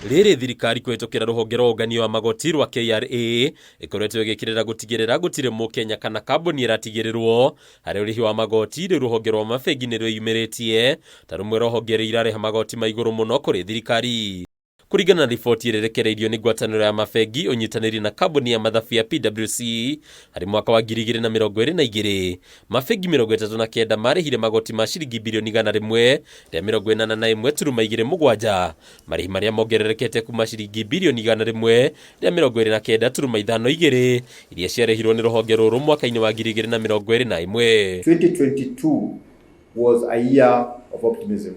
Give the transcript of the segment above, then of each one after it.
Rĩrĩ thirikari kũhetũkĩra rũhonge rwa ũngania wa magoti rwa KRA ĩkoretwo ĩgĩkĩrĩra gũtigĩrĩra gũtirĩ mũkenya kana kambuni ĩratigĩrĩrwo harĩ ũrĩhi wa magoti. Rĩu rũhonge rwa mabengi nĩ rwĩyumĩrĩtie ta rũmwe rwa honge iria irarĩha magoti ma igũrũ mũno kũrĩ thirikari. Kũringana na riboti ĩrerekereirio nĩ ngwatanĩro ya mabengi ũnyitanĩri na kambuni ya mathabu ya PwC harĩ mwaka wa 2022, mabengi 39 marĩhire magoti ma ciringi birioni 100 rĩa 81.27, marĩhi marĩa mongererekete kuma ciringi birioni 100 rĩa 29.52 iria ciarĩhirwo nĩ rũhonge rũrũ mwaka-inĩ wa 2021. 2022 was a year of optimism,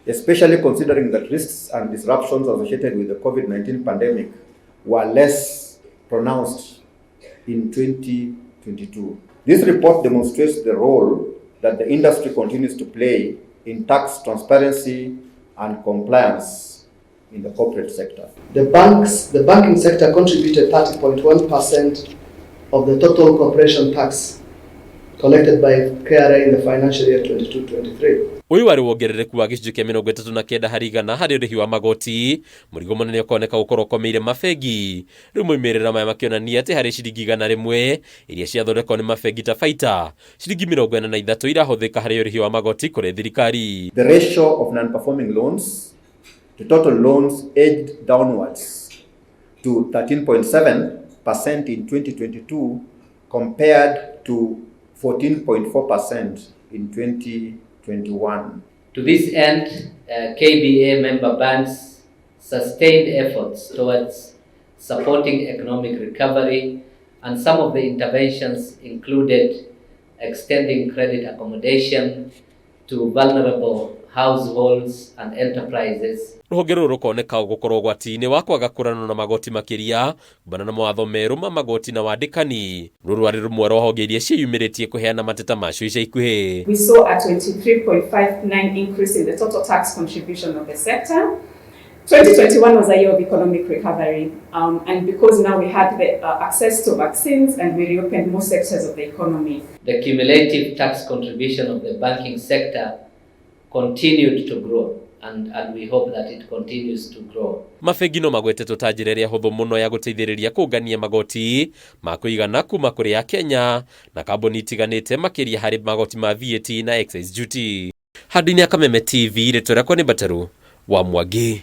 especially considering that risks and disruptions associated with the COVID-19 pandemic were less pronounced in 2022. This report demonstrates the role that the industry continues to play in tax transparency and compliance in the corporate sector. The banking sector contributed 30.1% of the total corporation tax collected by KRA in the financial year 22-23. Uyu wari wongerereku wa gĩcunjĩ kĩa 39 harĩ igana harĩ ũrĩhi wa magoti, mũrigo mũnene ũkoneka gũkorwo ũkomeire mabengi. Rĩu moimĩrĩra maya makĩonania atĩ harĩ ciringi 100 iria ciathondekwo nĩ mabengi ta baita, ciringi 43 irahũthĩka harĩ ũrĩhi wa magoti kũrĩ thirikari. The ratio of non-performing loans to total loans edged downwards to 13.7% in 2022 compared to 14.4% in 2021. To this end, KBA member banks sustained efforts towards supporting economic recovery, and some of the interventions included extending credit accommodation to vulnerable households and enterprises. Rũhonge rũrũ rũkoneka gũkorwo ũgwati-inĩ wa kwaga kũranwo na magoti makĩria kumbana na mawatho merũ ma magoti na wandĩkani. Rũrũ arĩ rũmwe rwa honge iria ciĩyumĩrĩtie kũheana mateta macio ica ikuhĩ. We saw a 23.59% increase in the total tax contribution of the sector. 2021 was a year of economic recovery, and because now we had the access to vaccines and we reopened most sectors of the economy. The cumulative tax contribution of the banking sector continued to grow, and we hope that it continues to grow. Mabengi no magwetetwo ta njĩra ĩrĩa hũthũ mũno ya gũteithĩrĩria kũngania magoti ma kũigana kuma kũrĩ Akenya na kambuni itiganĩte makĩria harĩ magoti ma VAT na excise duty. Handũ-inĩ ya Kameme TV, rĩtwa rĩakwa nĩ Bataru wa Mwangi.